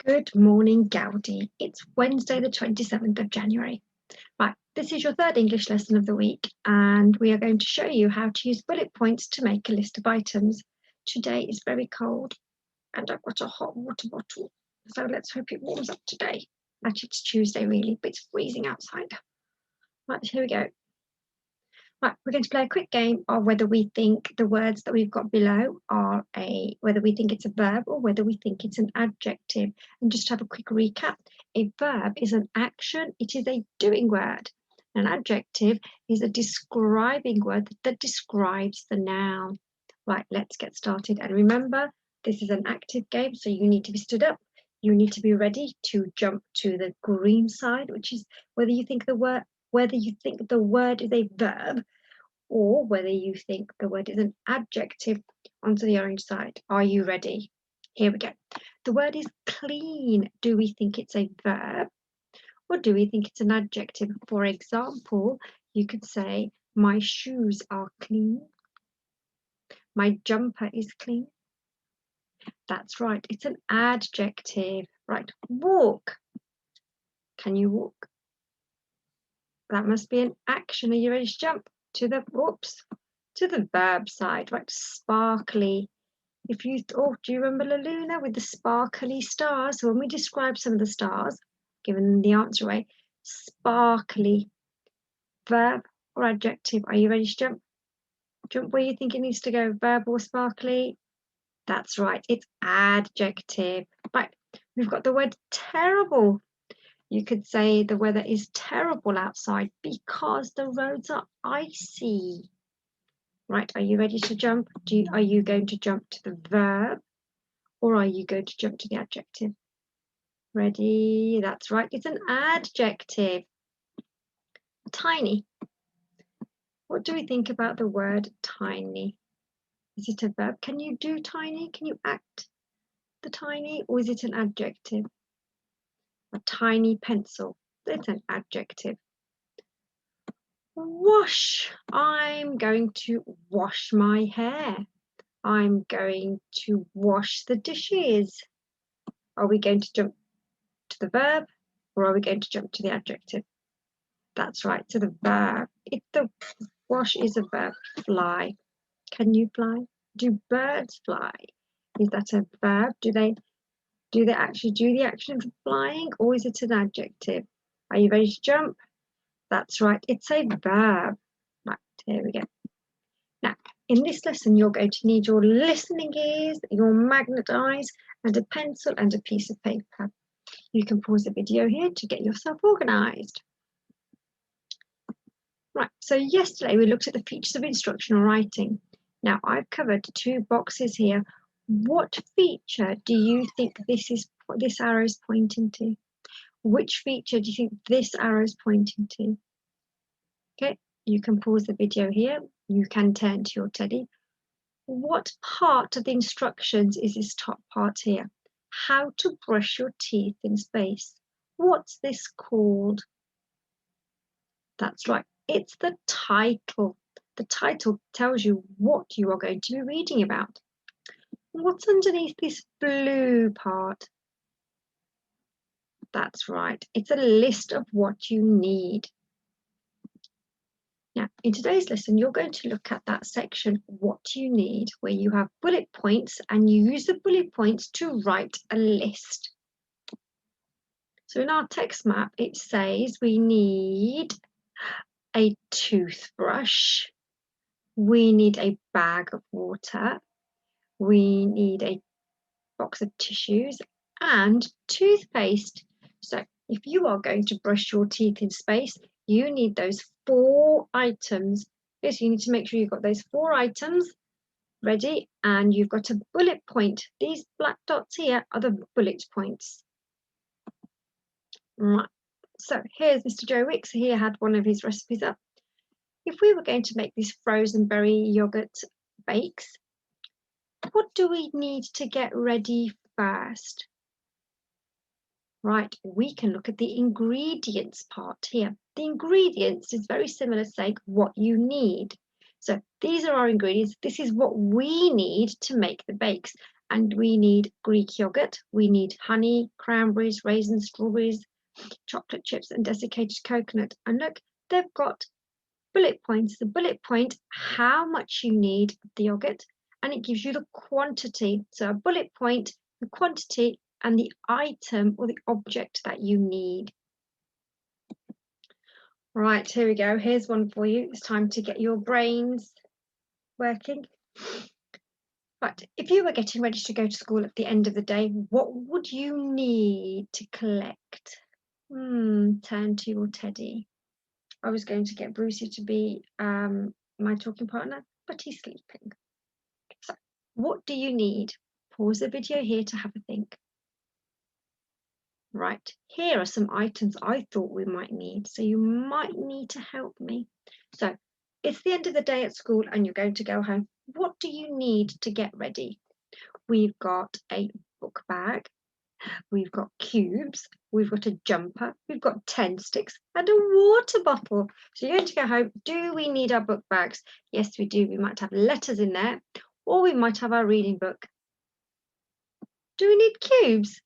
Good morning, Gaudi. It's Wednesday, the 27th of January. Right, this is your third English lesson of the week, and we are going to show you how to use bullet points to make a list of items. Today is very cold, and I've got a hot water bottle, so let's hope it warms up today. Actually, it's Tuesday, really, but it's freezing outside. Right, here we go. Right, we're going to play a quick game of whether we think the words that we've got below are whether we think it's a verb or whether we think it's an adjective. And just to have a quick recap, a verb is an action, it is a doing word. An adjective is a describing word that describes the noun. Right, let's get started. And remember, this is an active game, so you need to be stood up. You need to be ready to jump to the green side, which is whether you think the word is a verb or whether you think the word is an adjective onto the orange side. Are you ready? Here we go. The word is clean. Do we think it's a verb or do we think it's an adjective? For example, you could say, my shoes are clean. My jumper is clean. That's right, it's an adjective. Right, walk. Can you walk? That must be an action. Are you ready to jump to the verb side? Right, sparkly. Do you remember La Luna with the sparkly stars? So when we describe some of the stars, given the answer away, sparkly, verb or adjective? Are you ready to jump? Jump where you think it needs to go, verb or sparkly? That's right, it's adjective. Right, we've got the word terrible. You could say the weather is terrible outside because the roads are icy. Right, are you ready to jump? Are you going to jump to the verb or are you going to jump to the adjective? Ready? That's right, it's an adjective. Tiny. What do we think about the word tiny? Is it a verb? Can you do tiny? Can you act the tiny, or is it an adjective? A tiny pencil. It's an adjective. Wash. I'm going to wash my hair. I'm going to wash the dishes. Are we going to jump to the verb or are we going to jump to the adjective? That's right, to the verb. Wash is a verb. Fly. Can you fly? Do birds fly? Is that a verb? Do they actually do the action of flying, or is it an adjective? Are you ready to jump? That's right, it's a verb. Right, here we go. Now, in this lesson, you're going to need your listening ears, your magnet eyes, and a pencil and a piece of paper. You can pause the video here to get yourself organised. Right, so yesterday we looked at the features of instructional writing. Now, I've covered two boxes here. What feature do you think this arrow is pointing to? Which feature do you think this arrow is pointing to? Okay, you can pause the video here. You can turn to your teddy. What part of the instructions is this top part here? How to brush your teeth in space. What's this called? That's right, it's the title. The title tells you what you are going to be reading about. What's underneath this blue part? That's right, it's a list of what you need. Now, in today's lesson, you're going to look at that section, what you need, where you have bullet points and you use the bullet points to write a list. So in our text map, it says we need a toothbrush, we need a bag of water, we need a box of tissues and toothpaste. So if you are going to brush your teeth in space, you need those 4 items. Yes, you need to make sure you've got those 4 items ready and you've got a bullet point. These black dots here are the bullet points. Right. So here's Mr. Joe Wicks. He had one of his recipes up. If we were going to make these frozen berry yogurt bakes, what do we need to get ready first? Right, we can look at the ingredients part here. The ingredients is very similar to saying what you need. So these are our ingredients. This is what we need to make the bakes. And we need Greek yogurt, we need honey, cranberries, raisins, strawberries, chocolate chips, and desiccated coconut. And look, they've got bullet points. The bullet point, how much you need of the yogurt, and it gives you the quantity. So a bullet point, the quantity, and the item or the object that you need. Right, here we go. Here's one for you. It's time to get your brains working. Right, if you were getting ready to go to school at the end of the day, what would you need to collect? Turn to your teddy. I was going to get Brucey to be my talking partner, but he's sleeping. So, what do you need? Pause the video here to have a think. Right, here are some items I thought we might need, so you might need to help me. So, it's the end of the day at school and you're going to go home. What do you need to get ready? We've got a book bag, we've got cubes, we've got a jumper, we've got 10 sticks and a water bottle. So you're going to go home. Do we need our book bags? Yes, we do. We might have letters in there, or we might have our reading book. Do we need cubes?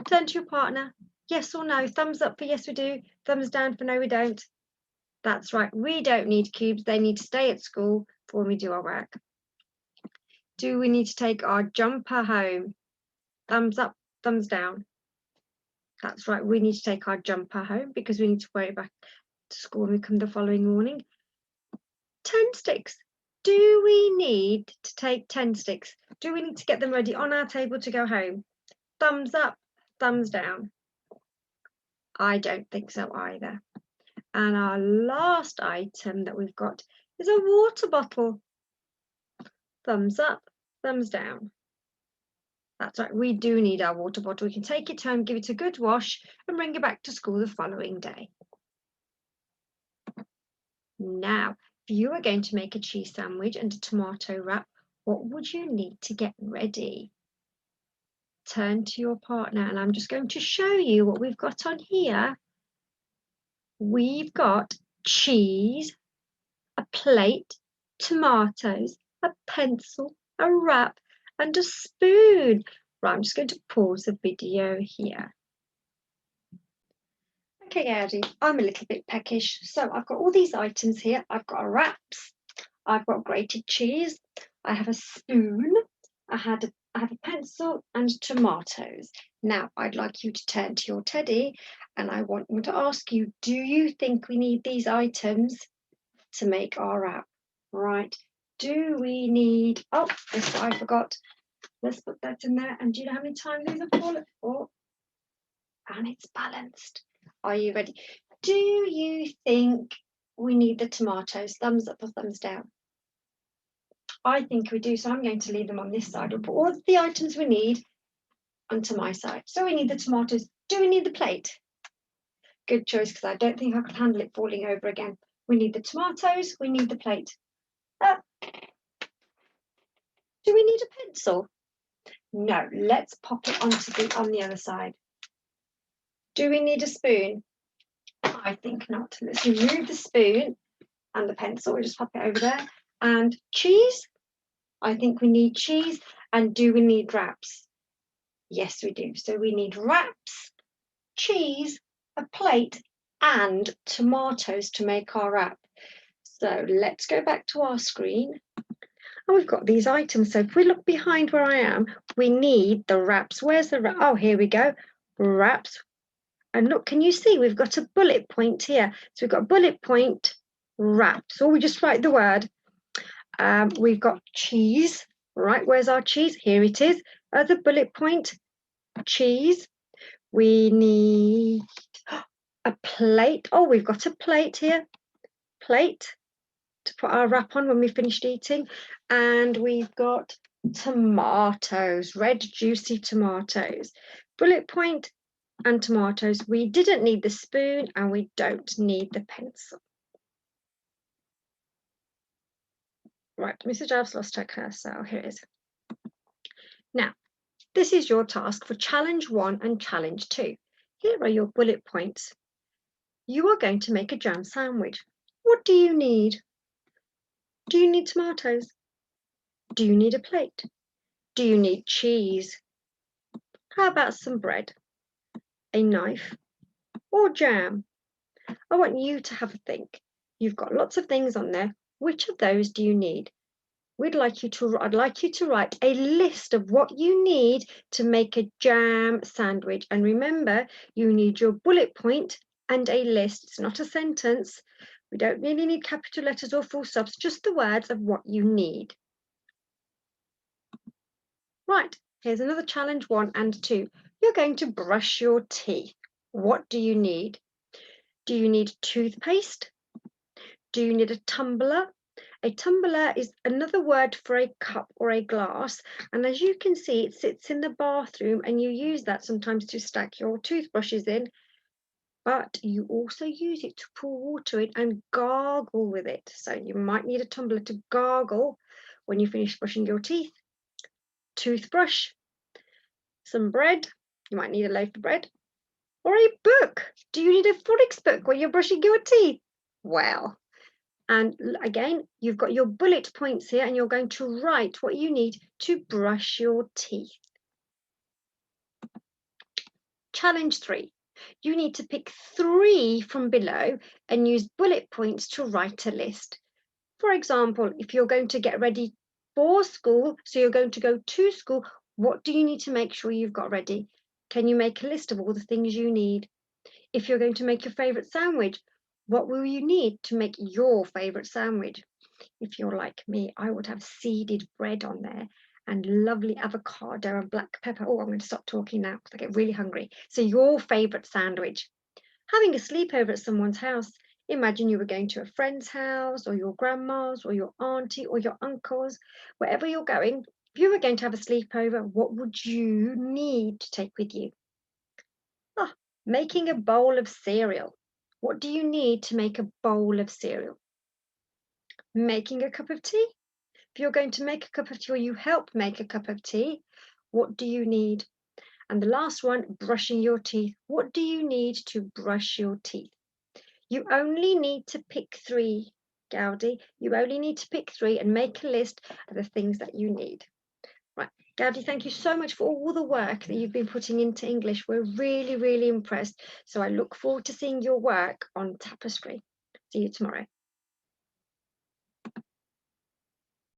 Turn to your partner. Yes or no? Thumbs up for yes, we do. Thumbs down for no, we don't. That's right. We don't need cubes. They need to stay at school for when we do our work. Do we need to take our jumper home? Thumbs up, thumbs down. That's right. We need to take our jumper home because we need to wear it back to school when we come the following morning. 10 sticks. Do we need to take 10 sticks? Do we need to get them ready on our table to go home? Thumbs up, thumbs down. I don't think so either. And our last item that we've got is a water bottle. Thumbs up, thumbs down. That's right, we do need our water bottle. We can take it home, give it a good wash, and bring it back to school the following day. Now, if you are going to make a cheese sandwich and a tomato wrap, what would you need to get ready? Turn to your partner, and I'm just going to show you what we've got on here. We've got cheese, a plate, tomatoes, a pencil, a wrap, and a spoon. Right, I'm just going to pause the video here. Okay, Addy, I'm a little bit peckish. So I've got all these items here. I've got wraps, I've got grated cheese, I have a spoon, I have a pencil and tomatoes. Now, I'd like you to turn to your teddy and I want to ask you, do you think we need these items to make our wrap? Right. Do we need, oh, this I forgot. Let's put that in there. And do you know how many times these have fallen? Oh, and it's balanced. Are you ready? Do you think we need the tomatoes? Thumbs up or thumbs down? I think we do, so I'm going to leave them on this side. We'll put all the items we need onto my side. So we need the tomatoes. Do we need the plate? Good choice, because I don't think I can handle it falling over again. We need the tomatoes, we need the plate. Do we need a pencil? No, let's pop it on the other side. Do we need a spoon? I think not. Let's remove the spoon and the pencil. We'll just pop it over there. And cheese? I think we need cheese. And do we need wraps? Yes, we do. So we need wraps, cheese, a plate, and tomatoes to make our wrap. So let's go back to our screen. And we've got these items. So if we look behind where I am, we need the wraps. Where's the wrap? Oh, here we go. Wraps. And look, can you see we've got a bullet point here? So we've got bullet point, wraps, or we just write the word. We've got cheese, right? Where's our cheese? Here it is. The bullet point, cheese. We need a plate. Oh, we've got a plate here. Plate to put our wrap on when we've finished eating. And we've got tomatoes, red juicy tomatoes. Bullet point and tomatoes. We didn't need the spoon and we don't need the pencil. Right, Mrs. Jalaf's lost her cursor. Here it is. Now, this is your task for challenge 1 and challenge 2. Here are your bullet points. You are going to make a jam sandwich. What do you need? Do you need tomatoes? Do you need a plate? Do you need cheese? How about some bread, a knife, or jam? I want you to have a think. You've got lots of things on there. Which of those do you need? I'd like you to write a list of what you need to make a jam sandwich. And remember, you need your bullet point and a list. It's not a sentence. We don't really need capital letters or full stops, just the words of what you need. Right, here's another challenge 1 and 2. You're going to brush your teeth. What do you need? Do you need toothpaste? Do you need a tumbler? A tumbler is another word for a cup or a glass. And as you can see, it sits in the bathroom and you use that sometimes to stack your toothbrushes in. But you also use it to pour water in and gargle with it. So you might need a tumbler to gargle when you finish brushing your teeth. Toothbrush, some bread. You might need a loaf of bread. Or a book. Do you need a phonics book when you're brushing your teeth? Well, and again, you've got your bullet points here and you're going to write what you need to brush your teeth. Challenge 3. You need to pick 3 from below and use bullet points to write a list. For example, if you're going to get ready for school, so you're going to go to school, what do you need to make sure you've got ready? Can you make a list of all the things you need? If you're going to make your favourite sandwich, what will you need to make your favourite sandwich? If you're like me, I would have seeded bread on there and lovely avocado and black pepper. Oh, I'm going to stop talking now because I get really hungry. So your favourite sandwich. Having a sleepover at someone's house. Imagine you were going to a friend's house or your grandma's or your auntie or your uncle's, wherever you're going. If you were going to have a sleepover, what would you need to take with you? Ah, making a bowl of cereal. What do you need to make a bowl of cereal? Making a cup of tea. If you're going to make a cup of tea or you help make a cup of tea, what do you need? And the last one, brushing your teeth. What do you need to brush your teeth? You only need to pick 3, Gaudi. You only need to pick 3 and make a list of the things that you need. Right, Gaudi, thank you so much for all the work that you've been putting into English. We're really, really impressed. So I look forward to seeing your work on Tapestry. See you tomorrow.